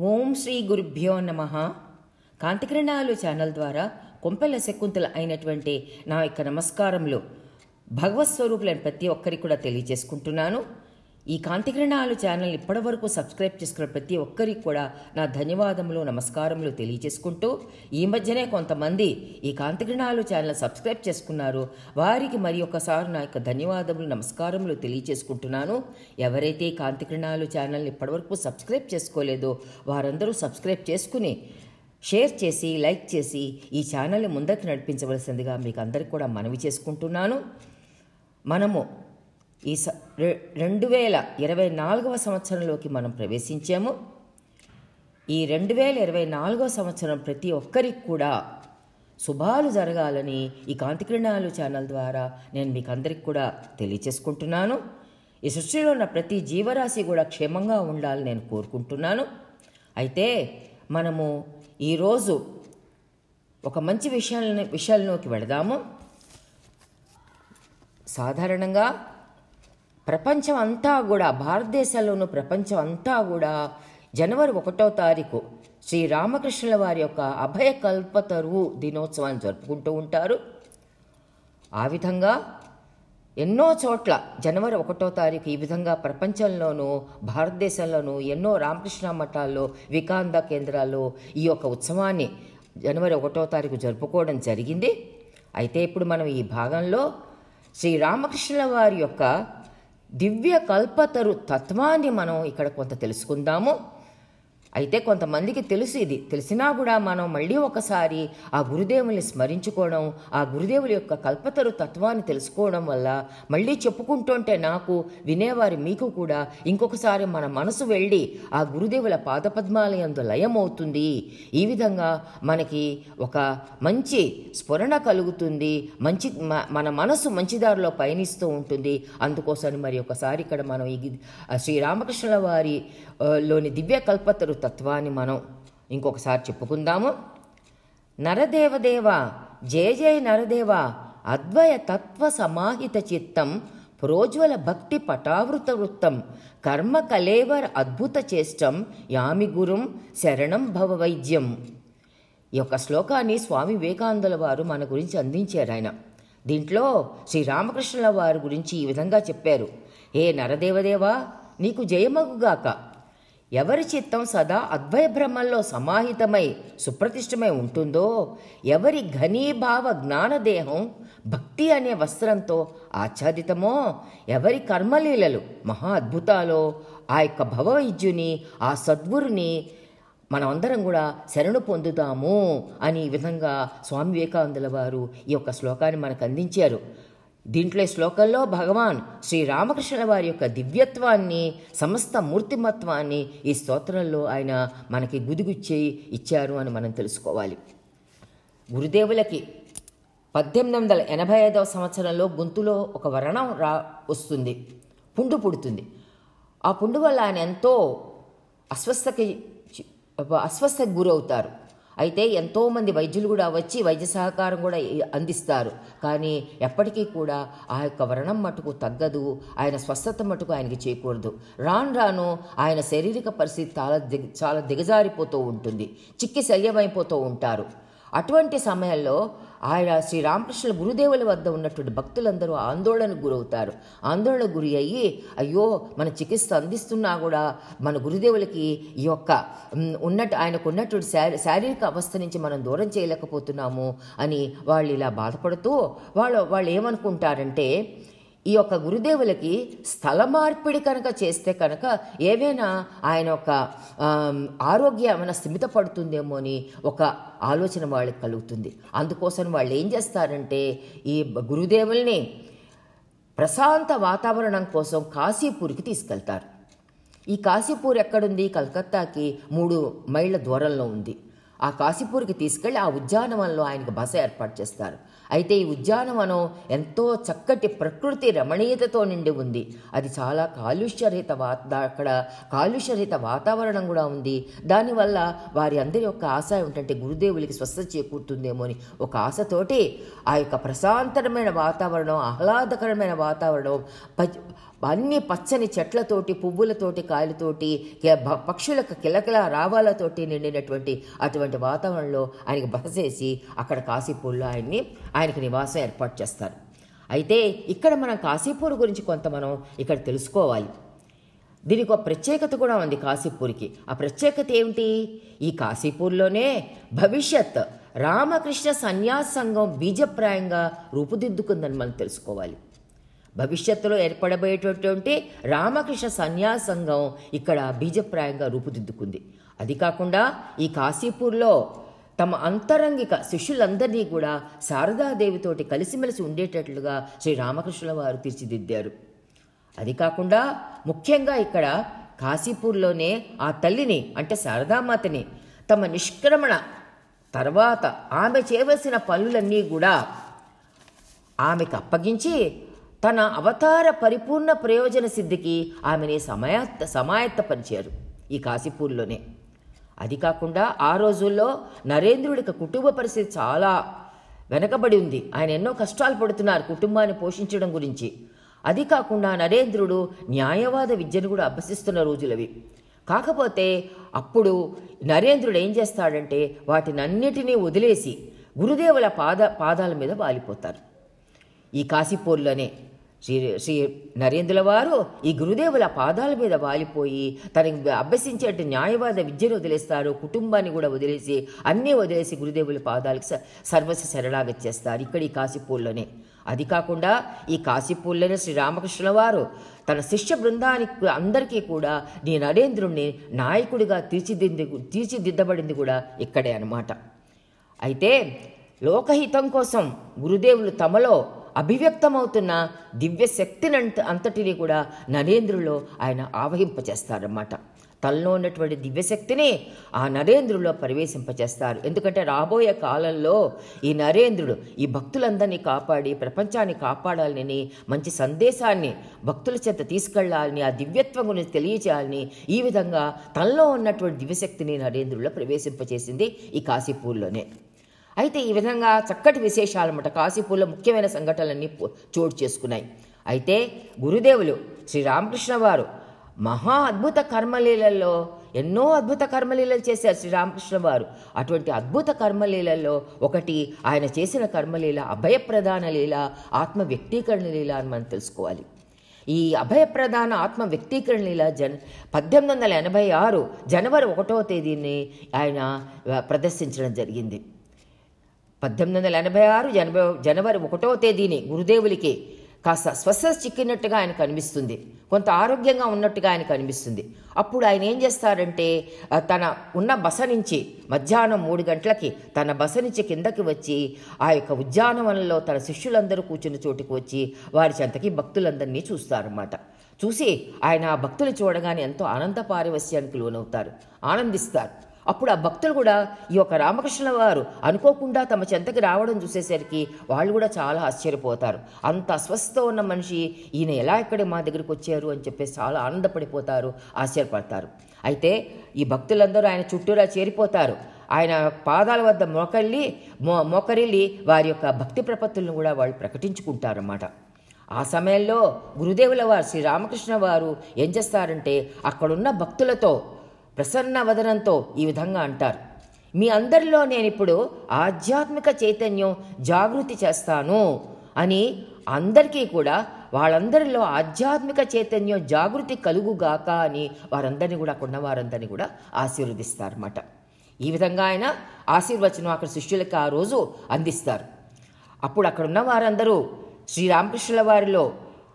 ఓం శ్రీ గురుభ్యో నమః. కాంతికిరణాలు ఛానల్ ద్వారా కొంపెల్ల శకుంతల అయినటువంటి నా యొక్క నమస్కారములు భగవత్ స్వరూపులైన ప్రతి ఒక్కరికి కూడా తెలియజేసుకుంటున్నాను. ఈ కాంతికిరణాలు ఛానల్ ఇప్పటివరకు సబ్స్క్రైబ్ చేసుకున్న ప్రతి ఒక్కరికి కూడా నా ధన్యవాదములు నమస్కారములు తెలియజేసుకుంటూ, ఈ మధ్యనే కొంతమంది ఈ కాంతికిరణాలు ఛానల్ సబ్స్క్రైబ్ చేసుకున్నారు. వారికి మరి ఒకసారి నా యొక్క ధన్యవాదములు నమస్కారములు తెలియజేసుకుంటున్నాను. ఎవరైతే ఈ కాంతికిరణాలు ఛానల్ని ఇప్పటివరకు సబ్స్క్రైబ్ చేసుకోలేదో వారందరూ సబ్స్క్రైబ్ చేసుకుని షేర్ చేసి లైక్ చేసి ఈ ఛానల్ని ముందరికి నడిపించవలసిందిగా మీకు అందరికీ కూడా మనవి చేసుకుంటున్నాను. మనము ఈ 2024వ సంవత్సరంలోకి మనం ప్రవేశించాము. ఈ 2024వ సంవత్సరం ప్రతి ఒక్కరికి కూడా శుభాలు జరగాలని ఈ కాంతికిరణాలు ఛానల్ ద్వారా నేను మీకు అందరికి కూడా తెలియచేసుకుంటున్నాను. ఈ సృష్టిలో ఉన్న ప్రతి జీవరాశి కూడా క్షేమంగా ఉండాలని నేను కోరుకుంటున్నాను. మనము ఈరోజు ఒక మంచి విషయాల్లోకి వెళదాము. సాధారణంగా ప్రపంచం అంతా కూడా, భారతదేశంలోనూ ప్రపంచం అంతా కూడా జనవరి 1వ తారీఖు శ్రీ రామకృష్ణుల వారి యొక్క అభయకల్పతరువు దినోత్సవాన్ని జరుపుకుంటూ ఉంటారు. ఆ విధంగా ఎన్నో చోట్ల జనవరి 1వ తారీఖు ఈ విధంగా ప్రపంచంలోనూ భారతదేశంలోనూ ఎన్నో రామకృష్ణ మఠాల్లో వికాంద కేంద్రాల్లో ఈ యొక్క ఉత్సవాన్ని జనవరి 1వ తారీఖు జరుపుకోవడం జరిగింది. ఇప్పుడు మనం ఈ భాగంలో శ్రీ రామకృష్ణుల వారి యొక్క దివ్య కల్పతరు తత్వాన్ని మనం ఇక్కడ కొంత తెలుసుకుందాము. కొంతమందికి తెలుసు, ఇది తెలిసినా కూడా మనం మళ్ళీ ఒకసారి ఆ గురుదేవుల్ని స్మరించుకోవడం, ఆ గురుదేవుల యొక్క కల్పతరు తత్వాన్ని తెలుసుకోవడం వల్ల మళ్ళీ చెప్పుకుంటుంటే నాకు వినేవారి మీకు కూడా ఇంకొకసారి మన మనసు వెళ్ళి ఆ గురుదేవుల పాదపద్మాలయందు లయమవుతుంది. ఈ విధంగా మనకి ఒక మంచి స్ఫురణ కలుగుతుంది, మన మనసు మంచిదారిలో పయనిస్తూ ఉంటుంది. అందుకోసం మరి ఒకసారి ఇక్కడ మనం ఈ శ్రీరామకృష్ణుల వారి లోని దివ్య కల్పతరు తత్వాన్ని మనం ఇంకొకసారి చెప్పుకుందాము. నరదేవదేవ జయ జయ నరదేవ అద్వయ తత్వ సమాహిత చిత్తం ప్రోజ్వల భక్తి పటావృత వృత్తం కర్మ కలేవర అద్భుత చేష్టం యామి గురుం శరణం భవ వైద్యం. ఈ యొక్క శ్లోకాన్ని స్వామి వివేకానందుల వారు మన గురించి అందించారు. దీంట్లో శ్రీరామకృష్ణుల వారి గురించి ఈ విధంగా చెప్పారు. ఏ నరదేవదేవా, నీకు జయమగుగాక. ఎవరి చిత్తం సదా అద్వయ బ్రహ్మంలో సమాహితమై సుప్రతిష్టమై ఉంటుందో, ఎవరి ఘనీభావ జ్ఞానదేహం భక్తి అనే వస్త్రంతో ఆచ్ఛాదితమో, ఎవరి కర్మలీలలు మహా అద్భుతాలో ఆ యొక్క భవవైద్యుని, ఆ సద్గురుని మనమందరం కూడా శరణు పొందుతాము అని ఈ విధంగా స్వామి వివేకానందుల వారు ఈ యొక్క శ్లోకాన్ని మనకు అందించారు. దీంట్లో ఈ శ్లోకంలో భగవాన్ శ్రీరామకృష్ణుల వారి యొక్క దివ్యత్వాన్ని, సమస్త మూర్తిమత్వాన్ని ఈ స్తోత్రంలో ఆయన మనకి గుదిగుచ్చి ఇచ్చారు అని మనం తెలుసుకోవాలి. గురుదేవులకి 1885వ సంవత్సరంలో గొంతులో ఒక వ్రణం వస్తుంది, పుండు పుడుతుంది. ఆ పుండు వల్ల ఆయన ఎంతో అస్వస్థకు గురవుతారు. ఎంతోమంది వైద్యులు కూడా వచ్చి వైద్య సహకారం కూడా అందిస్తారు. కానీ ఎప్పటికీ కూడా ఆ యొక్క వ్రణం మటుకు తగ్గదు, ఆయన స్వస్థత మటుకు ఆయనకి చేకూరదు. రాను ఆయన శారీరక పరిస్థితి చాలా దిగజారిపోతూ ఉంటుంది, చిక్కి శల్యమైపోతూ ఉంటారు. అటువంటి సమయంలో ఆయన శ్రీరామకృష్ణుల గురుదేవుల వద్ద ఉన్నటువంటి భక్తులందరూ ఆందోళనకు గురవుతారు. ఆందోళనకు గురి అయ్యి, అయ్యో మన చికిత్స అందిస్తున్నా కూడా మన గురుదేవులకి ఈ యొక్క ఆయనకు ఉన్నటువంటి శారీరక అవస్థ నుంచి మనం దూరం చేయలేకపోతున్నాము అని వాళ్ళు ఇలా బాధపడుతూ వాళ్ళు ఏమనుకుంటారంటే, ఈ యొక్క గురుదేవులకి స్థల మార్పిడి కనుక చేస్తే కనుక ఏవైనా ఆయన యొక్క ఆరోగ్యం ఏమైనా స్థిమితపడుతుందేమో అని ఒక ఆలోచన వాళ్ళకి కలుగుతుంది. అందుకోసం వాళ్ళు ఏం చేస్తారంటే, ఈ గురుదేవుల్ని ప్రశాంత వాతావరణం కోసం కాశీపూర్కి తీసుకెళ్తారు. ఈ కాశీపూర్ ఎక్కడుంది? కలకత్తాకి 3 మైళ్ళ దూరంలో ఉంది. ఆ కాశీపూర్కి తీసుకెళ్ళి ఆ ఉద్యానవనంలో ఆయనకు బస ఏర్పాటు చేస్తారు. ఈ ఉద్యానవనం ఎంతో చక్కటి ప్రకృతి రమణీయతతో నిండి ఉంది. అది చాలా అక్కడ కాలుష్యరహిత వాతావరణం కూడా ఉంది. దానివల్ల వారి అందరి యొక్క ఆశ ఏమిటంటే గురుదేవులకి స్వస్థత చేకూరుతుందేమో అని ఒక ఆశతోటి ఆ యొక్క ప్రశాంతమైన వాతావరణం, ఆహ్లాదకరమైన వాతావరణం, అన్ని పచ్చని చెట్లతోటి, పువ్వులతోటి, కాయలతోటి, పక్షులకు కిలకిల రావాలతోటి నిండినటువంటి అటువంటి వాతావరణంలో ఆయనకి బస చేసి అక్కడ కాశీపూర్లో ఆయనకి నివాసం ఏర్పాటు చేస్తారు. అయితే ఇక్కడ మనం కాశీపూర్ గురించి కొంత మనం ఇక్కడ తెలుసుకోవాలి. దీనికి ఒక ప్రత్యేకత కూడా ఉంది కాశీపూర్కి. ఆ ప్రత్యేకత ఏమిటి? ఈ కాశీపూర్లోనే భవిష్యత్ రామకృష్ణ సన్యాస సంఘం బీజప్రాయంగా రూపుదిద్దుకుందని మనం తెలుసుకోవాలి. భవిష్యత్తులో ఏర్పడబోయేటటువంటి రామకృష్ణ సన్యాస సంఘం ఇక్కడ బీజప్రాయంగా రూపుదిద్దుకుంది. అది కాకుండా ఈ కాశీపూర్లో తమ అంతరంగిక శిష్యులందరినీ కూడా శారదాదేవితోటి కలిసిమెలిసి ఉండేటట్లుగా శ్రీ రామకృష్ణుల వారు తీర్చిదిద్దారు. అది కాకుండా ముఖ్యంగా ఇక్కడ కాశీపూర్లోనే ఆ తల్లిని అంటే శారదామాతని తమ నిష్క్రమణ తర్వాత ఆమె చేయవలసిన పనులన్నీ కూడా ఆమెకు అప్పగించి తన అవతార పరిపూర్ణ ప్రయోజన సిద్ధికి ఆమెని సమాయత్తపరిచారు ఈ కాశీపూర్లోనే. అది కాకుండా ఆ రోజుల్లో నరేంద్రుడికి కుటుంబ పరిస్థితి చాలా వెనకబడి ఉంది. ఆయన ఎన్నో కష్టాలు పడుతున్నారు కుటుంబాన్ని పోషించడం గురించి. అది కాకుండా నరేంద్రుడు న్యాయవాద విద్యను కూడా అభ్యసిస్తున్న రోజులవి. కాకపోతే అప్పుడు నరేంద్రుడు ఏం చేస్తాడంటే వాటినన్నిటినీ వదిలేసి గురుదేవుల పాదాల మీద వాలిపోతారు. ఈ కాశీపూర్లోనే శ్రీ నరేంద్రుల వారు ఈ గురుదేవుల పాదాల మీద వాలిపోయి తనకి అభ్యసించే న్యాయవాద విద్యను వదిలేస్తారు, కుటుంబాన్ని కూడా వదిలేసి అన్నీ వదిలేసి గురుదేవుల పాదాలకు సర్వస్వ శరణాగతి ఇక్కడ ఈ కాశీపూర్లోనే. అది కాకుండా ఈ కాశీపూర్లోనే శ్రీరామకృష్ణుల వారు తన శిష్య బృందానికి అందరికీ కూడా నీ నరేంద్రుణ్ణి నాయకుడిగా తీర్చిదిద్దబడింది కూడా ఇక్కడే అన్నమాట. అయితే లోకహితం కోసం గురుదేవులు తమలో అభివ్యక్తమవుతున్న దివ్య శక్తిని అంతటినీ కూడా నరేంద్రులో ఆయన ఆవహింపచేస్తారన్నమాట. తనలో ఉన్నటువంటి దివ్యశక్తిని ఆ నరేంద్రులో ప్రవేశింపచేస్తారు. ఎందుకంటే రాబోయే కాలంలో ఈ నరేంద్రుడు ఈ భక్తులందరినీ కాపాడి ప్రపంచాన్ని కాపాడాలని, మంచి సందేశాన్ని భక్తుల చేత తీసుకెళ్లాలని, ఆ దివ్యత్వం గురించి తెలియచేయాలని ఈ విధంగా తనలో ఉన్నటువంటి దివ్యశక్తిని నరేంద్రులో ప్రవేశింపచేసింది ఈ కాశీపూర్లోనే. అయితే ఈ విధంగా చక్కటి విశేషాలన్నమాట కాశీపూర్లో ముఖ్యమైన సంఘటనలన్నీ చోటు చేసుకున్నాయి. అయితే గురుదేవులు శ్రీరామకృష్ణ వారు మహా అద్భుత కర్మలీలలో ఎన్నో అద్భుత కర్మలీలలు చేశారు శ్రీరామకృష్ణ వారు. అటువంటి అద్భుత కర్మలీలలో ఒకటి ఆయన చేసిన కర్మలీల అభయప్రదాన లీల, ఆత్మ వ్యక్తీకరణ లీల అని మనం తెలుసుకోవాలి. ఈ అభయప్రదాన ఆత్మ వ్యక్తీకరణ లీల 1886 జనవరి 1వ తేదీని ఆయన ప్రదర్శించడం జరిగింది. 1886 జనవరి 1వ తేదీని గురుదేవులకి కాస్త స్వస్థ చిక్కినట్టుగా ఆయన కనిపిస్తుంది, కొంత ఆరోగ్యంగా ఉన్నట్టుగా ఆయన కనిపిస్తుంది. అప్పుడు ఆయన ఏం చేస్తారంటే తన ఉన్న బస నుంచి మధ్యాహ్నం 3 గంటలకి తన బస నుంచి కిందకి వచ్చి ఆ యొక్క ఉద్యానవనంలో తన శిష్యులందరూ కూర్చున్న చోటుకు వచ్చి వారి చెంతకి భక్తులందరినీ చూస్తారన్నమాట. చూసి ఆయన ఆ భక్తులు చూడగానే ఎంతో ఆనంద పారవస్యానికి లోనవుతారు, ఆనందిస్తారు. అప్పుడు ఆ భక్తులు కూడా ఈ యొక్క రామకృష్ణుల వారు అనుకోకుండా తమ చెంతకి రావడం చూసేసరికి వాళ్ళు కూడా చాలా ఆశ్చర్యపోతారు. అంత అస్వస్థతో ఉన్న మనిషి ఈయన ఎలా ఇక్కడ మా దగ్గరికి వచ్చారు అని చెప్పేసి చాలా ఆనందపడిపోతారు, ఆశ్చర్యపడతారు. అయితే ఈ భక్తులందరూ ఆయన చుట్టూరా చేరిపోతారు. ఆయన పాదాల వద్ద మోకరిల్లి వారి యొక్క భక్తి ప్రపత్తులను కూడా వాళ్ళు ప్రకటించుకుంటారన్నమాట. ఆ సమయంలో గురుదేవుల వారు శ్రీరామకృష్ణ వారు ఏం చేస్తారంటే అక్కడున్న భక్తులతో ప్రసన్న వదనంతో ఈ విధంగా అంటారు, మీ అందరిలో నేను ఇప్పుడు ఆధ్యాత్మిక చైతన్యం జాగృతి చేస్తాను అని అందరికీ కూడా వాళ్ళందరిలో ఆధ్యాత్మిక చైతన్యం జాగృతి కలుగుగాక అని వారందరినీ కూడా అక్కడున్న వారందరినీ కూడా ఆశీర్వదిస్తారన్నమాట. ఈ విధంగా ఆయన ఆశీర్వచనం అక్కడ శిష్యులకి ఆ రోజు అందిస్తారు. అప్పుడు అక్కడున్న వారందరూ శ్రీరామకృష్ణుల వారిలో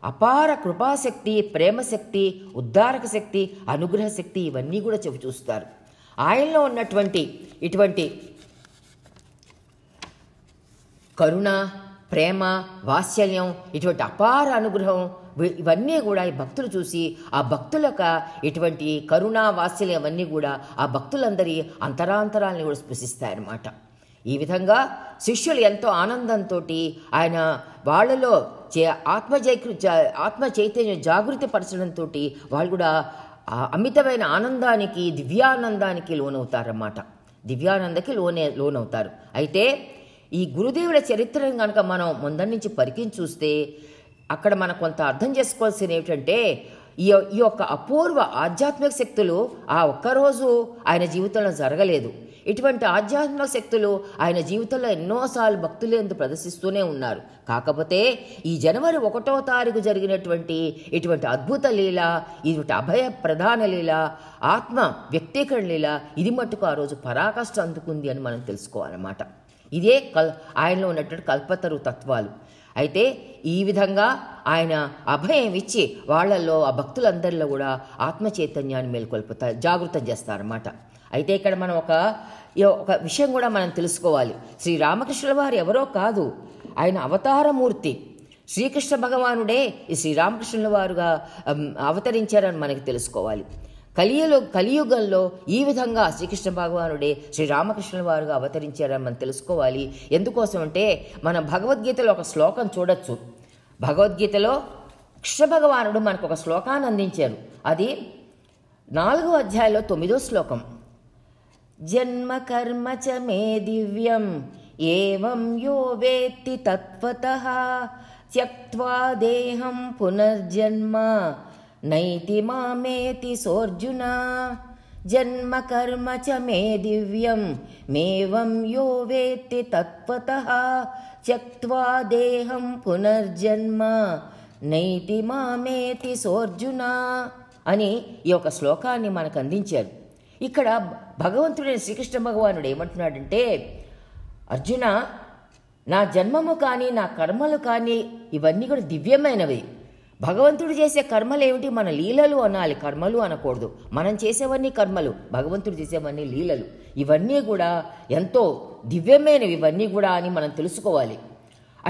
అపార కృపాశక్తి, ప్రేమశక్తి, ఉద్ధారక శక్తి, అనుగ్రహ శక్తి ఇవన్నీ కూడా చూస్తారు. ఆయనలో ఉన్నటువంటి ఇటువంటి కరుణ, ప్రేమ, వాత్సల్యం, ఇటువంటి అపార అనుగ్రహం ఇవన్నీ కూడా ఈ భక్తులు చూసి ఆ భక్తుల ఇటువంటి కరుణ, వాత్సల్యం అవన్నీ కూడా ఆ భక్తులందరి అంతరాంతరాలని కూడా స్పృశిస్తాయన్నమాట. ఈ విధంగా శిష్యులు ఎంతో ఆనందంతో ఆయన వాళ్ళలో ఆత్మ చైతన్యం జాగృతి పరచడంతో వాళ్ళు కూడా అమితమైన ఆనందానికి, దివ్యానందానికి లోనవుతారన్నమాట. దివ్యానందకి లోనవుతారు. అయితే ఈ గురుదేవుల చరిత్రను కనుక మనం ముందరి నుంచి పరికించి చూస్తే అక్కడ మనం కొంత అర్థం చేసుకోవాల్సింది ఏమిటంటే ఈ ఈ యొక్క అపూర్వ ఆధ్యాత్మిక శక్తులు ఆ ఒక్కరోజు ఆయన జీవితంలో జరగలేదు. ఇటువంటి ఆధ్యాత్మిక శక్తులు ఆయన జీవితంలో ఎన్నోసార్లు భక్తులందు ప్రదర్శిస్తూనే ఉన్నారు. కాకపోతే ఈ జనవరి 1వ తారీఖు జరిగినటువంటి ఇటువంటి అద్భుత లీల, ఇటువంటి అభయ ప్రధాన లీల, ఆత్మ వ్యక్తీకరణ లీల, ఇది మట్టుకు ఆ రోజు పరాకాష్ఠ అందుకుంది అని మనం తెలుసుకోవాలన్నమాట. ఇదే ఆయనలో ఉన్నటువంటి కల్పతరు తత్వాలు. అయితే ఈ విధంగా ఆయన అభయం ఇచ్చి వాళ్ళల్లో ఆ భక్తులందరిలో కూడా ఆత్మ చైతన్యాన్ని మేల్కొల్పుతారు, జాగృతం చేస్తారన్నమాట. అయితే ఇక్కడ మనం ఒక విషయం కూడా మనం తెలుసుకోవాలి. శ్రీ రామకృష్ణుల వారు ఎవరో కాదు, ఆయన అవతారమూర్తి. శ్రీకృష్ణ భగవానుడే ఈ శ్రీరామకృష్ణుల వారుగా అవతరించారని మనకి తెలుసుకోవాలి. కలియుగంలో ఈ విధంగా శ్రీకృష్ణ భగవానుడే శ్రీరామకృష్ణుల వారుగా అవతరించారని మనం తెలుసుకోవాలి. ఎందుకోసం అంటే మనం భగవద్గీతలో ఒక శ్లోకం చూడొచ్చు. భగవద్గీతలో కృష్ణ భగవానుడు మనకు ఒక శ్లోకాన్ని అందించారు. అది 4వ అధ్యాయంలో 9వ శ్లోకం. జన్మ కర్మ చ మే దివ్యం ఏవం యో వేత్తి తత్వతః త్యక్త్వా దేహం పునర్జన్మ నైతి మామేతి సోర్జున. జన్మ కర్మ చ మే దివ్యం మేవం యో వేత్తి తత్వతః త్యక్త్వా దేహం పునర్జన్మ నైతి మామేతి సోర్జున అని ఈ యొక్క శ్లోకాన్ని మనకు అందించారు. ఇక్కడ భగవంతుడైన శ్రీకృష్ణ భగవానుడు ఏమంటున్నాడంటే, అర్జున, నా జన్మము కానీ నా కర్మలు కానీ ఇవన్నీ కూడా దివ్యమైనవి. భగవంతుడు చేసే కర్మలు ఏమిటి? మన లీలలు అనాలి, కర్మలు అనకూడదు. మనం చేసేవన్నీ కర్మలు, భగవంతుడు చేసేవన్నీ లీలలు. ఇవన్నీ కూడా ఎంతో దివ్యమైనవి ఇవన్నీ కూడా అని మనం తెలుసుకోవాలి.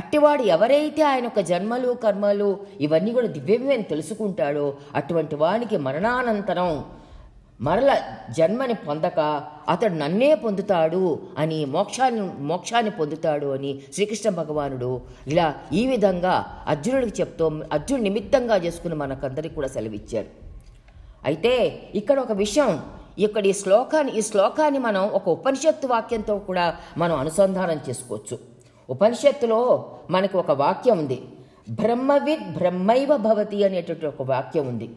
అట్టివాడు ఎవరైతే ఆయన యొక్క జన్మలు కర్మలు ఇవన్నీ కూడా దివ్యమే అని తెలుసుకుంటాడో అటువంటి వానికి మరణానంతరం మరల జన్మని పొందక అతడు నన్నే పొందుతాడు అని మోక్షాన్ని పొందుతాడు అని శ్రీకృష్ణ భగవానుడు ఇలా ఈ విధంగా అర్జునుడికి చెప్తూ అర్జునుడు నిమిత్తంగా చేసుకుని మనకందరికీ కూడా సెలవిచ్చారు. అయితే ఇక్కడ ఒక విషయం, ఇక్కడ ఈ శ్లోకాన్ని మనం ఒక ఉపనిషత్తు వాక్యంతో కూడా మనం అనుసంధానం చేసుకోవచ్చు. ఉపనిషత్తులో మనకి ఒక వాక్యం ఉంది, బ్రహ్మవిద్ బ్రహ్మైవ భవతి అనేటువంటి ఒక వాక్యం ఉంది.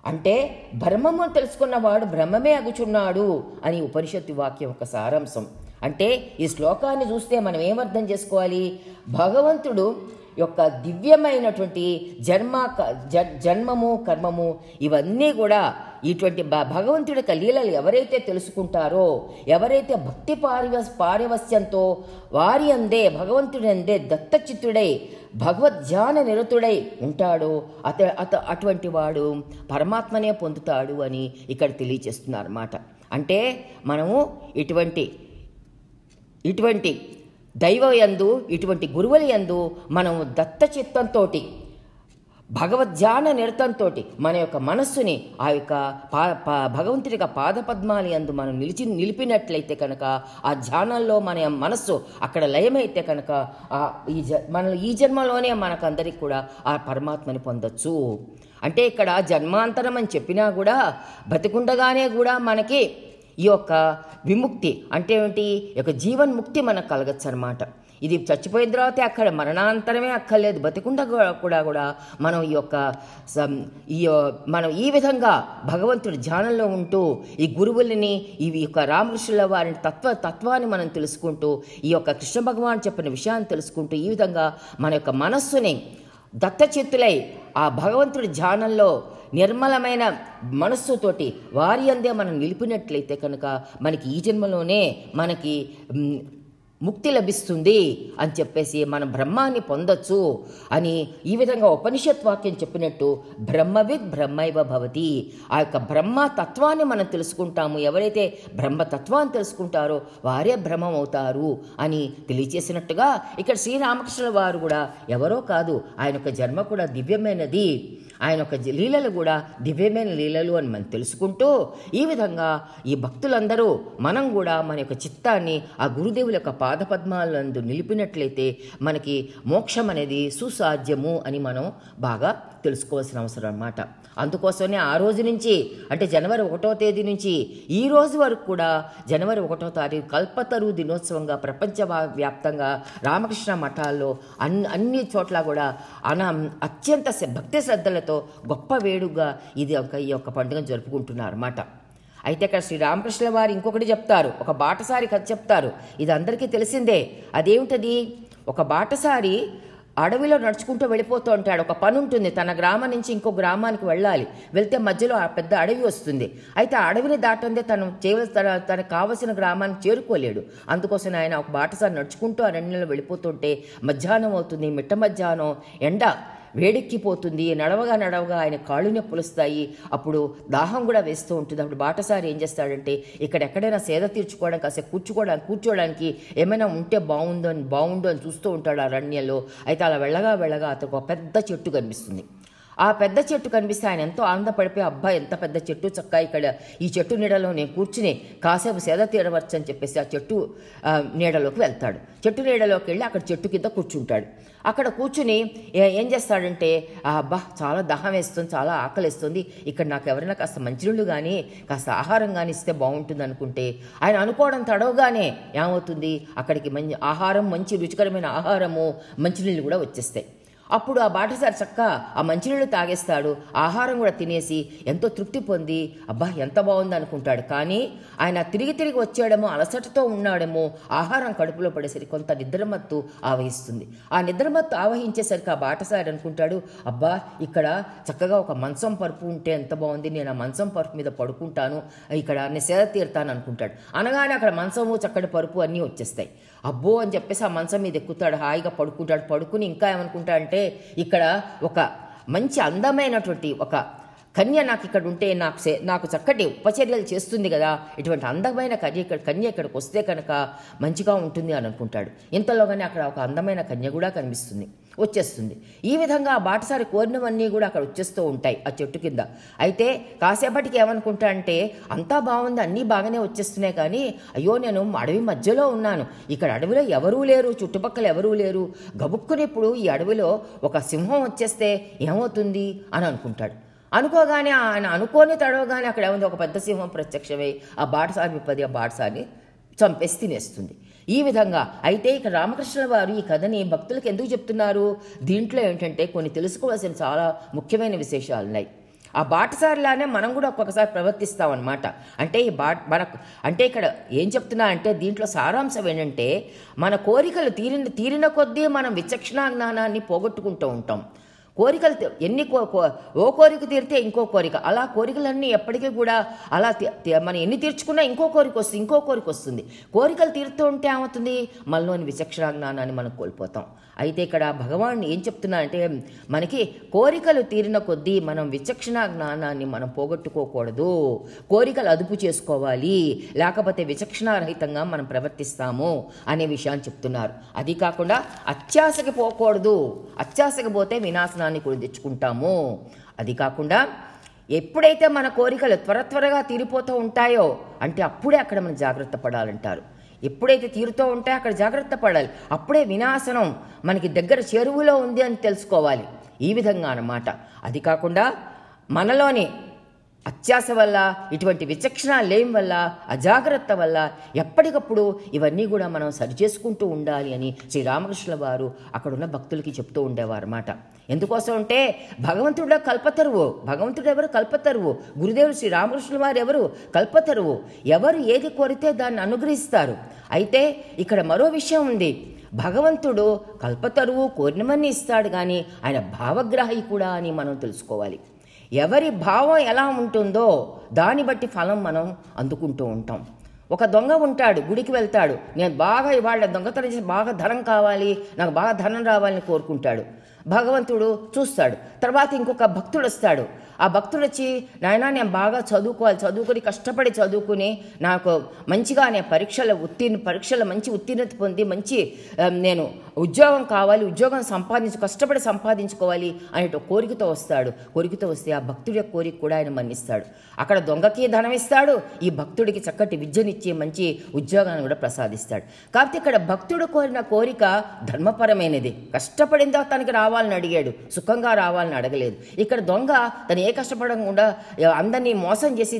అంటే బ్రహ్మము తెలుసుకున్నవాడు బ్రహ్మమే అగుచున్నాడు అని ఉపనిషత్తు వాక్యం ఒక సారాంశం. అంటే ఈ శ్లోకాన్ని చూస్తే మనం ఏమర్థం చేసుకోవాలి? భగవంతుడు యొక్క దివ్యమైనటువంటి జన్మము కర్మము ఇవన్నీ కూడా ఇటువంటి భగవంతుడి యొక్క లీలలు ఎవరైతే తెలుసుకుంటారో, ఎవరైతే భక్తి పారవస్యంతో వారి అందే భగవంతుడి అందే దత్తచిత్తుడై భగవద్ధ్యాన నిరతుడై ఉంటాడో అటువంటి వాడు పరమాత్మనే పొందుతాడు అని ఇక్కడ తెలియచేస్తున్నారు అన్నమాట. అంటే మనము ఇటువంటి దైవ యందు ఇటువంటి గురువుల యందు మనము దత్తచిత్తంతో భగవద్ధ్యాన నిరతంతో మన యొక్క మనస్సుని ఆ యొక్క భగవంతుడి యొక్క పాదపద్మాల యందు మనం నిలిపినట్లయితే కనుక ఆ ధ్యానంలో మన మనస్సు అక్కడ లయమైతే కనుక ఈ జన్మలోనే మనకందరికి కూడా ఆ పరమాత్మని పొందొచ్చు. అంటే ఇక్కడ జన్మాంతరం అని చెప్పినా కూడా బతికుండగానే కూడా మనకి ఈ యొక్క విముక్తి అంటే ఏమిటి, ఈ యొక్క జీవన్ముక్తి మనకు కలగచ్చు అనమాట. ఇది చచ్చిపోయిన తర్వాతే అక్కడ మరణాంతరమే అక్కర్లేదు, బతికుండా కూడా మనం మనం ఈ విధంగా భగవంతుడి ధ్యానంలో ఉంటూ ఈ గురువులని ఈ యొక్క రామకృష్ణుల వారి తత్వాన్ని మనం తెలుసుకుంటూ ఈ యొక్క కృష్ణ భగవాన్ చెప్పిన విషయాన్ని తెలుసుకుంటూ ఈ విధంగా మన యొక్క మనస్సుని దత్తచిత్తులై ఆ భగవంతుడి ధ్యానంలో నిర్మలమైన మనస్సుతోటి వారి అందే మనం నిలిపినట్లయితే కనుక మనకి ఈ జన్మలోనే మనకి ముక్తి లభిస్తుంది అని చెప్పేసి మనం బ్రహ్మాన్ని పొందొచ్చు అని ఈ విధంగా ఉపనిషత్ వాక్యం చెప్పినట్టు బ్రహ్మవిద్ బ్రహ్మైవ భవతి. ఆ యొక్క బ్రహ్మతత్వాన్ని మనం తెలుసుకుంటాము. ఎవరైతే బ్రహ్మతత్వాన్ని తెలుసుకుంటారో వారే బ్రహ్మం అవుతారు అని తెలియచేసినట్టుగా ఇక్కడ శ్రీరామకృష్ణుల వారు కూడా ఎవరో కాదు, ఆయన యొక్క జన్మ కూడా దివ్యమైనది, ఆయన యొక్క లీలలు కూడా దివ్యమైన లీలలు అని మనం తెలుసుకుంటూ ఈ విధంగా ఈ భక్తులందరూ మనం కూడా మన యొక్క చిత్తాన్ని ఆ గురుదేవుల యొక్క పాదపద్మాలందు నిలిపినట్లయితే మనకి మోక్షం అనేది సుసాధ్యము అని మనం బాగా తెలుసుకోవాల్సిన అవసరం అన్నమాట. అందుకోసమే ఆ రోజు నుంచి అంటే జనవరి 1వ తేదీ నుంచి ఈ రోజు వరకు కూడా జనవరి 1వ తారీఖు కల్పతరు దినోత్సవంగా ప్రపంచ వ్యాప్తంగా రామకృష్ణ మఠాల్లో అన్ని చోట్ల కూడా అత్యంత భక్తి శ్రద్ధలతో గొప్ప వేడుగా ఈ యొక్క పండుగను జరుపుకుంటున్నారు అన్నమాట. అయితే ఇక్కడ శ్రీరామకృష్ణుల వారు ఇంకొకటి చెప్తారు, ఒక బాటసారి కథ చెప్తారు. ఇది అందరికీ తెలిసిందే. అదేమిటది? ఒక బాటసారి అడవిలో నడుచుకుంటూ వెళ్ళిపోతూ ఉంటాడు. ఒక పని ఉంటుంది, తన గ్రామం నుంచి ఇంకో గ్రామానికి వెళ్ళాలి. వెళ్తే మధ్యలో ఆ పెద్ద అడవి వస్తుంది. అయితే ఆ అడవిని దాటందే తనకు కావలసిన గ్రామానికి చేరుకోలేడు. అందుకోసం ఆయన ఒక బాటసారి నడుచుకుంటూ అరణ్యంలో వెళ్ళిపోతుంటే మధ్యాహ్నం అవుతుంది. మిట్ట మధ్యాహ్నం ఎండ వేడెక్కిపోతుంది. నడవగా ఆయన కాళ్ళు నొప్పులు వస్తాయి. అప్పుడు దాహం కూడా వేస్తూ ఉంటుంది. అప్పుడు బాటసారి ఏం చేస్తాడంటే ఎక్కడైనా సేద తీర్చుకోవడానికి కాసేపు కూర్చోడానికి ఏమైనా ఉంటే బాగుండు అని చూస్తూ ఉంటాడు అరణ్యంలో. అయితే అలా వెళ్ళగా అతనికి ఒక పెద్ద చెట్టు కనిపిస్తుంది. ఆ పెద్ద చెట్టు కనిపిస్తే ఆయన ఎంతో ఆనందపడిపోయి, అబ్బాయి ఎంత పెద్ద చెట్టు, చక్కగా ఇక్కడ ఈ చెట్టు నీడలో నేను కూర్చుని కాసేపు సేద తీరవచ్చు అని చెప్పేసి ఆ చెట్టు నీడలోకి వెళ్తాడు. చెట్టు నీడలోకి వెళ్ళి అక్కడ చెట్టు కింద కూర్చుంటాడు. అక్కడ కూర్చుని ఏం చేస్తాడంటే, అబ్బా చాలా దాహం వేస్తుంది, చాలా ఆకలిస్తుంది, ఇక్కడ నాకు ఎవరైనా కాస్త మంచినీళ్ళు కానీ కాస్త ఆహారం కానీ ఇస్తే బాగుంటుంది అనుకుంటే ఆయన అనుకోవడం తడవగానే ఏమవుతుంది, అక్కడికి మంచి రుచికరమైన ఆహారము మంచినీళ్ళు కూడా వచ్చేస్తాయి. అప్పుడు ఆ బాటసారి చక్కగా ఆ మంచినీళ్ళు తాగేస్తాడు. ఆహారం కూడా తినేసి ఎంతో తృప్తి పొంది అబ్బా ఎంత బాగుంది అనుకుంటాడు. కానీ ఆయన తిరిగి వచ్చాడేమో, అలసటతో ఉన్నాడేమో, ఆహారం కడుపులో పడేసరికి కొంత నిద్రమత్తు ఆవహిస్తుంది. ఆ నిద్రమత్తు ఆవహించేసరికి ఆ బాటసారి అనుకుంటాడు, అబ్బా ఇక్కడ చక్కగా ఒక మంచం పరుపు ఉంటే ఎంత బాగుంది, నేను ఆ మంచం పరుపు మీద పడుకుంటాను, ఇక్కడ నేను సేద తీరుతాను అనుకుంటాడు. అనగానే అక్కడ మంచము చక్కటి పరుపు అన్నీ వచ్చేస్తాయి. అబ్బో అని చెప్పేసి ఆ మంచం మీద ఎక్కుతాడు, హాయిగా పడుకుంటాడు. పడుకుని ఇంకా ఏమనుకుంటాడంటే ఇక్కడ ఒక మంచి అందమైనటువంటి ఒక కన్య నాకు ఇక్కడ ఉంటే నాకు చక్కటి ఉపచర్యలు చేస్తుంది కదా, ఇటువంటి అందమైన కన్య ఇక్కడికి వస్తే కనుక మంచిగా ఉంటుంది అని అనుకుంటాడు. ఇంతలోగానే అక్కడ ఒక అందమైన కన్య కూడా వచ్చేస్తుంది. ఈ విధంగా ఆ బాటసారి కోరినవన్నీ కూడా అక్కడ వచ్చేస్తూ ఉంటాయి ఆ చెట్టు కింద. అయితే కాసేపటికి ఏమనుకుంటా అంటే అంతా బాగుంది, అన్నీ బాగానే వచ్చేస్తున్నాయి, కానీ అయ్యో నేను అడవి మధ్యలో ఉన్నాను, ఇక్కడ అడవిలో ఎవరూ లేరు, చుట్టుపక్కల ఎవరూ లేరు, గబుక్కుని ఇప్పుడు ఈ అడవిలో ఒక సింహం వచ్చేస్తే ఏమవుతుంది అని అనుకుంటాడు. అనుకోగానే ఆయన అనుకోని తడవగానే అక్కడ ఏముంది, ఒక పెద్ద సింహం ప్రత్యక్షమై ఆ బాటసారిని చంపేసి తినేస్తుంది. ఈ విధంగా అయితే ఇక రామకృష్ణుల వారు ఈ కథని భక్తులకు ఎందుకు చెప్తున్నారు? దీంట్లో ఏంటంటే కొన్ని తెలుసుకోవాల్సిన చాలా ముఖ్యమైన విశేషాలు ఉన్నాయి. ఆ బాటసారిలానే మనం కూడా ఒక్కొక్కసారి ప్రవర్తిస్తామన్నమాట. అంటే అంటే ఇక్కడ ఏం చెప్తున్నా అంటే దీంట్లో సారాంశం ఏంటంటే మన కోరికలు తీరిన కొద్దీ మనం విచక్షణా జ్ఞానాన్ని పోగొట్టుకుంటూ ఉంటాం. కోరికలు ఓ కోరిక తీరితే ఇంకో కోరిక, అలా కోరికలన్నీ ఎప్పటికీ కూడా అలా మనం ఎన్ని తీర్చుకున్నా ఇంకో కోరిక వస్తుంది. కోరికలు తీరుతూ ఉంటే ఏమవుతుంది, మనలోని విచక్షణ జ్ఞానాన్ని మనం కోల్పోతాం. అయితే ఇక్కడ భగవాన్ ఏం చెప్తున్నా అంటే మనకి కోరికలు తీరిన కొద్దీ మనం విచక్షణ జ్ఞానాన్ని మనం పోగొట్టుకోకూడదు, కోరికలు అదుపు చేసుకోవాలి, లేకపోతే విచక్షణారహితంగా మనం ప్రవర్తిస్తాము అనే విషయాన్ని చెప్తున్నారు. అది కాకుండా అత్యాశకి పోకూడదు, అత్యాశకి పోతే వినాశనాన్ని కూడా తెచ్చుకుంటాము. అది కాకుండా ఎప్పుడైతే మన కోరికలు త్వరగా తీరిపోతూ ఉంటాయో అంటే అప్పుడే అక్కడ మనం జాగ్రత్త పడాలంటారు. ఎప్పుడైతే తీరుతూ ఉంటే అక్కడ జాగ్రత్త పడాలి, అప్పుడే వినాశనం మనకి దగ్గర చెరువులో ఉంది అని తెలుసుకోవాలి. ఈ విధంగా అన్నమాట. అది కాకుండా మనలోని అత్యాశ వల్ల, ఇటువంటి విచక్షణ లేని వల్ల, అజాగ్రత్త వల్ల ఎప్పటికప్పుడు ఇవన్నీ కూడా మనం సరిచేసుకుంటూ ఉండాలి అని శ్రీరామకృష్ణుల వారు అక్కడున్న భక్తులకి చెప్తూ ఉండేవారు అన్నమాట. ఎందుకోసం అంటే భగవంతుడు కల్పతరువు, భగవంతుడు ఎవరు? కల్పతరువు. గురుదేవుడు శ్రీరామకృష్ణుల వారు ఎవరు? కల్పతరువు. ఎవరు ఏది కోరితే దాన్ని అనుగ్రహిస్తారు. అయితే ఇక్కడ మరో విషయం ఉంది, భగవంతుడు కల్పతరువు కోరినవన్నీ ఇస్తాడు, కానీ ఆయన భావగ్రాహి కూడా అని మనం తెలుసుకోవాలి. ఎవరి భావం ఎలా ఉంటుందో దాన్ని బట్టి ఫలం మనం అందుకుంటూ ఉంటాం. ఒక దొంగ ఉంటాడు, గుడికి వెళ్తాడు, నేను బాగా ఇవాళ దొంగతనం చేసి బాగా ధనం కావాలి, నాకు బాగా ధనం రావాలని కోరుకుంటాడు. భగవంతుడు చూస్తాడు. తర్వాత ఇంకొక భక్తుడు వస్తాడు, ఆ భక్తుడు వచ్చి, నాయనా నేను బాగా చదువుకోవాలి, చదువుకుని కష్టపడి చదువుకుని నాకు మంచిగా నేను పరీక్షలో మంచి ఉత్తీర్ణత పొంది మంచి నేను ఉద్యోగం కావాలి, ఉద్యోగం కష్టపడి సంపాదించుకోవాలి అనే కోరికతో వస్తాడు. కోరికతో వస్తే ఆ భక్తుడి యొక్క కోరిక కూడా ఆయన మన్నిస్తాడు. అక్కడ దొంగకి ధనం ఇస్తాడు, ఈ భక్తుడికి చక్కటి విద్యనిచ్చి మంచి ఉద్యోగాన్ని కూడా ప్రసాదిస్తాడు. కాబట్టి ఇక్కడ భక్తుడు కోరిన కోరిక ధర్మపరమైనది. కష్టపడిందా తనకి రావాలని అడిగాడు, సుఖంగా రావాలని అడగలేదు. ఇక్కడ దొంగ తను ఏ కష్టపడకుండా అందరినీ మోసం చేసి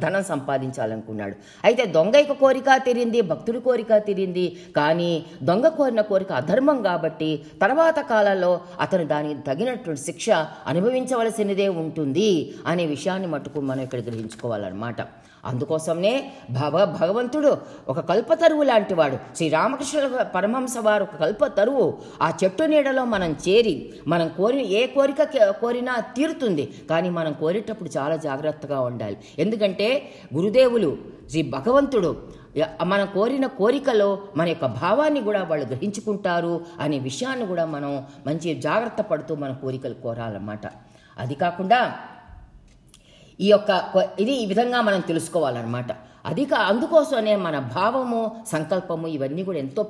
ధనం సంపాదించాలనుకున్నాడు. అయితే దొంగ యొక్క కోరిక తీరింది, భక్తుడి కోరిక తీరింది. కానీ దొంగ కోరిన కోరిక అధర్మం కాబట్టి తర్వాత కాలంలో అతను దానికి తగినటువంటి శిక్ష అనుభవించవలసినదే ఉంటుంది అనే విషయాన్ని మటుకు మనం ఇక్కడ గ్రహించుకోవాలన్నమాట. అందుకోసమే భగవంతుడు ఒక కల్పతరువు లాంటివాడు. శ్రీరామకృష్ణ పరమహంస వారు ఒక కల్పతరువు. ఆ చెట్టు నీడలో మనం చేరి మనం ఏ కోరిక కోరినా తీరుతుంది. కానీ మనం కోరేటప్పుడు చాలా జాగ్రత్తగా ఉండాలి. ఎందుకంటే గురుదేవులు శ్రీ భగవంతుడు మనం కోరిన కోరికలో మన యొక్క భావాన్ని కూడా వాళ్ళు గ్రహించుకుంటారు అనే విషయాన్ని కూడా మనం మంచి జాగ్రత్త పడుతూ మన కోరికలు కోరాలన్నమాట. అది కాకుండా ఈ విధంగా మనం తెలుసుకోవాలన్నమాట. అందుకోసమే మన భావము, సంకల్పము ఇవన్నీ కూడా ఎంతో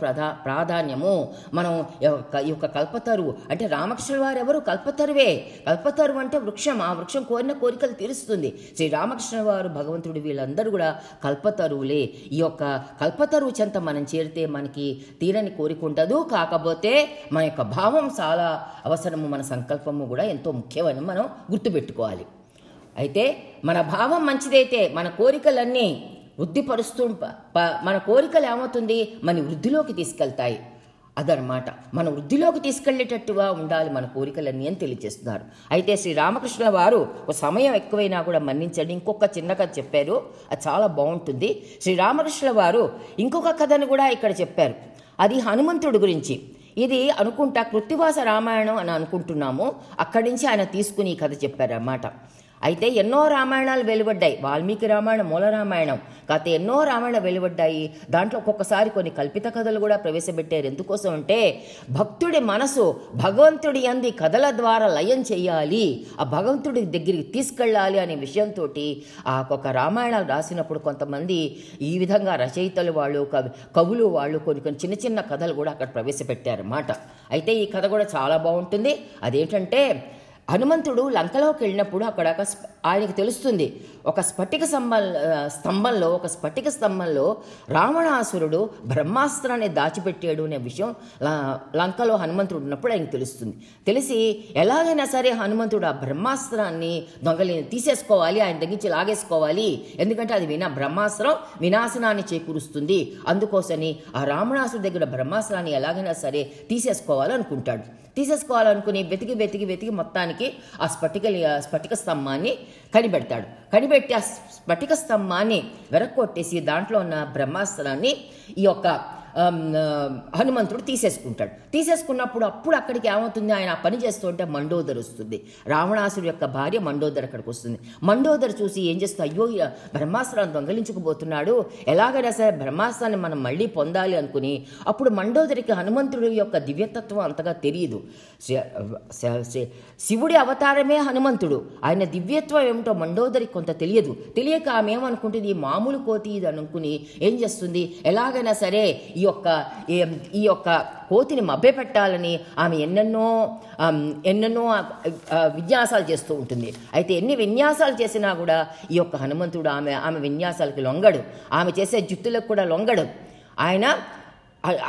ప్రాధాన్యము. మనం ఈ యొక్క కల్పతరువు అంటే రామకృష్ణ వారు ఎవరు? కల్పతరువే. కల్పతరువు అంటే వృక్షం. ఆ వృక్షం కోరిన కోరికలు తీరుస్తుంది. శ్రీ రామకృష్ణ వారు, భగవంతుడు వీళ్ళందరూ కూడా కల్పతరువులే. ఈ యొక్క కల్పతరువు చెంత మనం చేరితే మనకి తీరని కోరిక ఉండదు. కాకపోతే మన యొక్క భావం చాలా అవసరము, మన సంకల్పము కూడా ఎంతో ముఖ్యమని మనం గుర్తుపెట్టుకోవాలి. అయితే మన భావం మంచిదైతే మన కోరికలన్నీ వృద్ధిపరుస్తూ మన కోరికలు ఏమవుతుంది? మన వృద్ధిలోకి తీసుకెళ్తాయి. అదనమాట, మన వృద్ధిలోకి తీసుకెళ్లేటట్టుగా ఉండాలి మన కోరికలన్నీ అని తెలియజేస్తున్నారు. అయితే శ్రీ రామకృష్ణ వారు ఒక సమయం ఎక్కువైనా కూడా మన్నించండి, ఇంకొక చిన్న కథ చెప్పారు, అది చాలా బాగుంటుంది. శ్రీ రామకృష్ణ వారు ఇంకొక కథను కూడా ఇక్కడ చెప్పారు. అది హనుమంతుడి గురించి. ఇది అనుకుంటా కృత్తివాస రామాయణం అని అనుకుంటున్నాము. అక్కడి నుంచి ఆయన తీసుకుని ఈ కథ చెప్పారన్నమాట. అయితే ఎన్నో రామాయణాలు వెలువడ్డాయి. వాల్మీకి రామాయణం, మూల రామాయణం, కాకపోతే ఎన్నో రామాయణాలు వెలువడ్డాయి. దాంట్లో ఒక్కొక్కసారి కొన్ని కల్పిత కథలు కూడా ప్రవేశపెట్టారు. ఎందుకోసం అంటే భక్తుడి మనసు భగవంతుడి యందు కథల ద్వారా లయం చేయాలి, ఆ భగవంతుడి దగ్గరికి తీసుకెళ్ళాలి అనే విషయంతో ఆ ఒక్కొక్క రామాయణాలు రాసినప్పుడు కొంతమంది ఈ విధంగా రచయితలు వాళ్ళు, కవులు వాళ్ళు కొన్ని చిన్న చిన్న కథలు కూడా అక్కడ ప్రవేశపెట్టారన్నమాట. అయితే ఈ కథ కూడా చాలా బాగుంటుంది. అదేంటంటే హనుమంతుడు లంకలోకి వెళ్ళినప్పుడు అక్కడ ఆయనకి తెలుస్తుంది ఒక స్ఫటిక స్తంభంలో రావణాసురుడు బ్రహ్మాస్త్రాన్ని దాచిపెట్టాడు అనే విషయం లంకలో హనుమంతుడు ఉన్నప్పుడు ఆయనకు తెలుస్తుంది. తెలిసి ఎలాగైనా సరే హనుమంతుడు ఆ బ్రహ్మాస్త్రాన్ని తీసేసుకోవాలి, ఆయన దగ్గర నుంచి లాగేసుకోవాలి. ఎందుకంటే అది బ్రహ్మాస్త్రం వినాశనాన్ని చేకూరుస్తుంది. అందుకోసని ఆ రావణాసురుడి దగ్గర బ్రహ్మాస్త్రాన్ని ఎలాగైనా సరే తీసేసుకోవాలనుకుంటాడు. తీసేసుకోవాలనుకుని వెతికి మొత్తానికి ఆ స్ఫటిక స్తంభాన్ని కనిపెట్టి ఆ స్ఫటిక స్తంభాన్ని వెరక్కొట్టేసి దాంట్లో ఉన్న బ్రహ్మాస్త్రాన్ని ఈ యొక్క హనుమంతుడు తీసేసుకున్నప్పుడు అక్కడికి ఏమవుతుంది, ఆయన పని చేస్తుంటే మండోదరి వస్తుంది. రావణాసుడి యొక్క భార్య మండోదరి అక్కడికి వస్తుంది. మండోదరి చూసి ఏం చేస్తుంది, అయ్యో బ్రహ్మాస్త్రాన్ని దొంగలించుకుపోతున్నాడు, ఎలాగైనా సరే బ్రహ్మాస్త్రాన్ని మనం మళ్ళీ పొందాలి అనుకుని అప్పుడు మండోదరికి హనుమంతుడి యొక్క దివ్యతత్వం అంతగా తెలియదు. శివుడి అవతారమే హనుమంతుడు, ఆయన దివ్యత్వం ఏమిటో మండోదరికి కొంత తెలియక ఆమె ఏమనుకుంటుంది, ఈ మామూలు కోతి ఇది అనుకుని ఏం చేస్తుంది, ఎలాగైనా సరే ఈ యొక్క కోతిని మభ్యపెట్టాలని ఆమె ఎన్నెన్నో విన్యాసాలు చేస్తూ ఉంటుంది. అయితే ఎన్ని విన్యాసాలు చేసినా కూడా ఈ యొక్క హనుమంతుడు ఆమె విన్యాసాలకి లొంగడు, ఆమె చేసే జుత్తులకు కూడా లొంగడు. ఆయన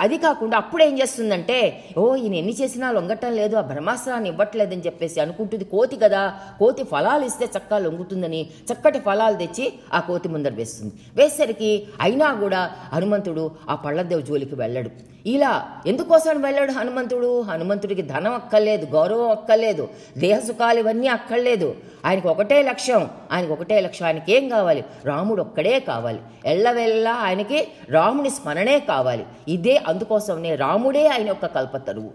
అది కాకుండా అప్పుడు ఏం చేస్తుందంటే, ఈయన ఎన్ని చేసినా లొంగటం లేదు, ఆ బ్రహ్మాస్త్రాన్ని ఇవ్వట్లేదని చెప్పేసి అనుకుంటుంది. కోతి కదా, కోతి ఫలాలు ఇస్తే చక్కగా లొంగుతుందని చక్కటి ఫలాలు తెచ్చి ఆ కోతి ముందర వేసేసరికి అయినా కూడా హనుమంతుడు ఆ పళ్ళదేవు జోలికి వెళ్ళడు. ఇలా ఎందుకోసం వెళ్ళాడు హనుమంతుడికి ధనం అక్కర్లేదు, గౌరవం అక్కర్లేదు, దేహ సుఖాలు ఇవన్నీ అక్కర్లేదు. ఆయనకు ఒకటే లక్ష్యం, ఆయనకి ఏం కావాలి, రాముడు ఒక్కడే కావాలి. ఎల్లవెల్లా ఆయనకి రాముని స్మరణే కావాలి. అందుకోసమే రాముడే ఆయన యొక్క కల్పతరువు.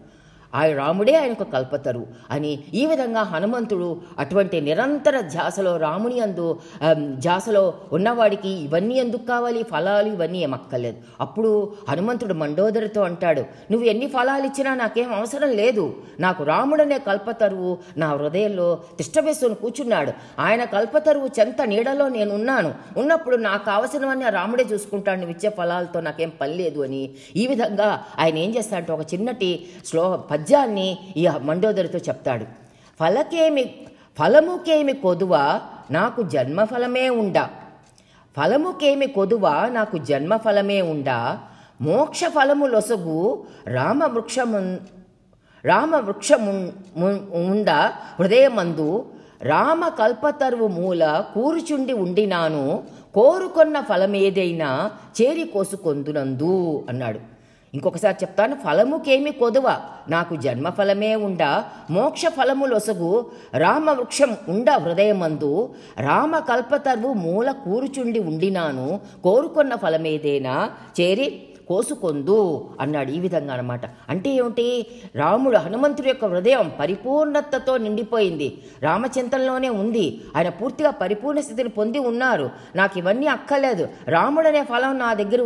రాముడే ఆయనకు కల్పతరువు అని. ఈ విధంగా హనుమంతుడు అటువంటి నిరంతర ధ్యాసలో రాముని యందు ధ్యాసలో ఉన్నవాడికి ఇవన్నీ ఎందుకు కావాలి, ఫలాలు ఇవన్నీ ఏమక్కర్లేదు. అప్పుడు హనుమంతుడు మండోదరితో అంటాడు, నువ్వు ఎన్ని ఫలాలు ఇచ్చినా నాకేం అవసరం లేదు, నాకు రాముడనే కల్పతరువు నా హృదయంలో తిష్టవేసుకొని కూర్చున్నాడు, ఆయన కల్పతరువు చెంత నీడలో నేను ఉన్నప్పుడు నాకు కావలసినవన్నీ రాముడే చూసుకుంటాడు, నువ్వు ఇచ్చే ఫలాలతో నాకేం పని లేదు అని. ఈ విధంగా ఆయన ఏం చేస్తాడంటే ఒక చిన్నటి పద్యాన్ని ఈ మండోదరితో చెప్తాడు. ఫలముకేమి కొదువ నాకు జన్మఫలమే ఉండా, ఫలముకేమి కొదువ నాకు జన్మఫలమే ఉండా, మోక్ష ఫలములొసగు రామవృక్షముండ హృదయమందు, రామ కల్పతరువు మూల కూరుచుండి ఉండినాను, కోరుకొన్న ఫలమేదైనా చేరి కోసుకొందునందు అన్నాడు. ఇంకొకసారి చెప్తాను. ఫలముకేమి కొదువ నాకు జన్మఫలమే ఉండా, మోక్ష ఫలములొసగు రామవృక్షం ఉండ హృదయమందు, రామ కల్పతరువు మూల కూరుచుండి ఉండినాను, కోరుకొన్న ఫలమేదైనా చేరి కోసుకొందు అన్నాడు. ఈ విధంగా అన్నమాట. అంటే ఏమిటి, రాముడు హనుమంతుడి యొక్క హృదయం పరిపూర్ణతతో నిండిపోయింది, రామచింతనలోనే ఉంది, ఆయన పూర్తిగా పరిపూర్ణ స్థితిని పొంది ఉన్నారు. నాకు ఇవన్నీ అక్కర్లేదు, రాముడనే ఫలం నా దగ్గర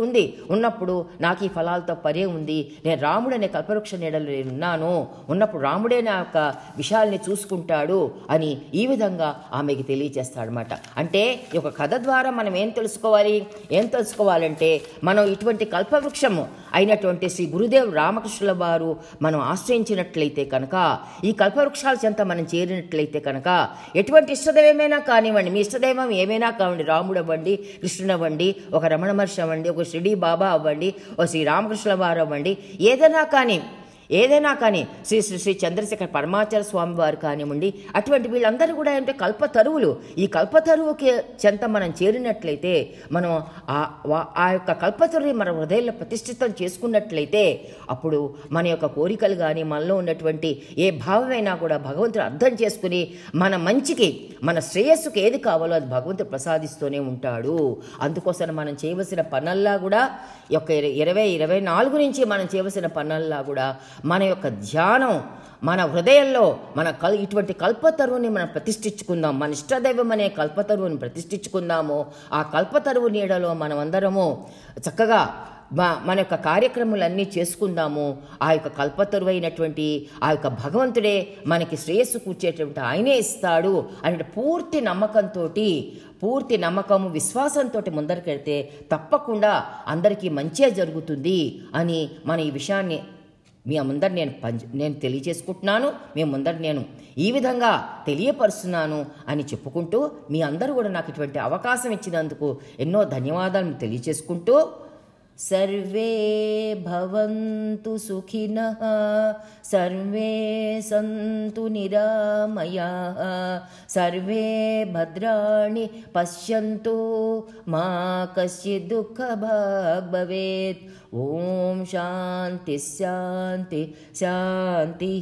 ఉన్నప్పుడు నాకు ఈ ఫలాలతో పరే ఉంది, నేను రాముడనే కల్పవృక్ష నీడలో నేనున్నాను, ఉన్నప్పుడు రాముడే నా యొక్క విషయాల్ని చూసుకుంటాడు అని ఈ విధంగా ఆమెకి తెలియచేస్తాడనమాట. అంటే ఈ యొక్క కథ ద్వారా మనం ఏం తెలుసుకోవాలంటే, మనం ఇటువంటి కల్పవృక్షము అయినటువంటి శ్రీ గురుదేవ్ రామకృష్ణుల వారు మనం ఆశ్రయించినట్లయితే కనుక, ఈ కల్పవృక్షాల చెంత మనం చేరినట్లయితే కనుక, ఎటువంటి ఇష్టదైవమైనా కానివ్వండి, మీ ఇష్టదైవం ఏమైనా కావండి, రాముడు అవ్వండి, కృష్ణుడు అవ్వండి, ఒక రమణ మహర్షి అవ్వండి, ఒక షిరిడి బాబా అవ్వండి, ఒక శ్రీ రామకృష్ణుల వారు అవ్వండి, ఏదైనా కానీ శ్రీ శ్రీ శ్రీ చంద్రశేఖర పరమాచార్య స్వామి వారు కానివ్వండి, అటువంటి వీళ్ళందరూ కూడా ఏంటంటే కల్పతరువులు. ఈ కల్పతరువుకి చెంత మనం చేరినట్లయితే, మనం ఆ యొక్క కల్పతరువుని మన హృదయంలో ప్రతిష్ఠితం చేసుకున్నట్లయితే, అప్పుడు మన యొక్క కోరికలు కానీ మనలో ఉన్నటువంటి ఏ భావమైనా కూడా భగవంతుడు అర్థం చేసుకుని మన మంచికి, మన శ్రేయస్సుకి ఏది కావాలో అది భగవంతుడు ప్రసాదిస్తూనే ఉంటాడు. అందుకోసం మనం చేయవలసిన పనుల్లా కూడా ఈ యొక్క 2024 నుంచి మనం చేయవలసిన పనుల్లా కూడా మన యొక్క ధ్యానం, మన హృదయంలో ఇటువంటి కల్పతరువుని మనం ప్రతిష్ఠించుకుందాం. మన ఇష్టదైవం అనే కల్పతరువుని ప్రతిష్ఠించుకుందాము. ఆ కల్పతరువు నీడలో మనమందరము చక్కగా మన యొక్క కార్యక్రమాలన్నీ చేసుకుందాము. ఆ యొక్క కల్పతరువు అయినటువంటి ఆ యొక్క భగవంతుడే మనకి శ్రేయస్సు కూర్చేటువంటి ఆయనే ఇస్తాడు అనే పూర్తి నమ్మకము విశ్వాసంతో ముందరికెళ్తే తప్పకుండా అందరికీ మంచే జరుగుతుంది అని మన ఈ విషయాన్ని మీ ముందర నేను తెలియజేసుకుంటున్నాను, మీ ముందర నేను ఈ విధంగా తెలియపరుస్తున్నాను అని చెప్పుకుంటూ, మీ అందరూ కూడా నాకు ఇటువంటి అవకాశం ఇచ్చినందుకు ఎన్నో ధన్యవాదాలు తెలియజేసుకుంటూ, సర్వే భవంతు సుఖినః, సర్వే సంతు నిరామయాః, సర్వే భద్రాణి పశ్యంతు, మా కశ్చిద్ దుఃఖభాగ్ భవేత్. ఓం శాంతి శాంతి శాంతి.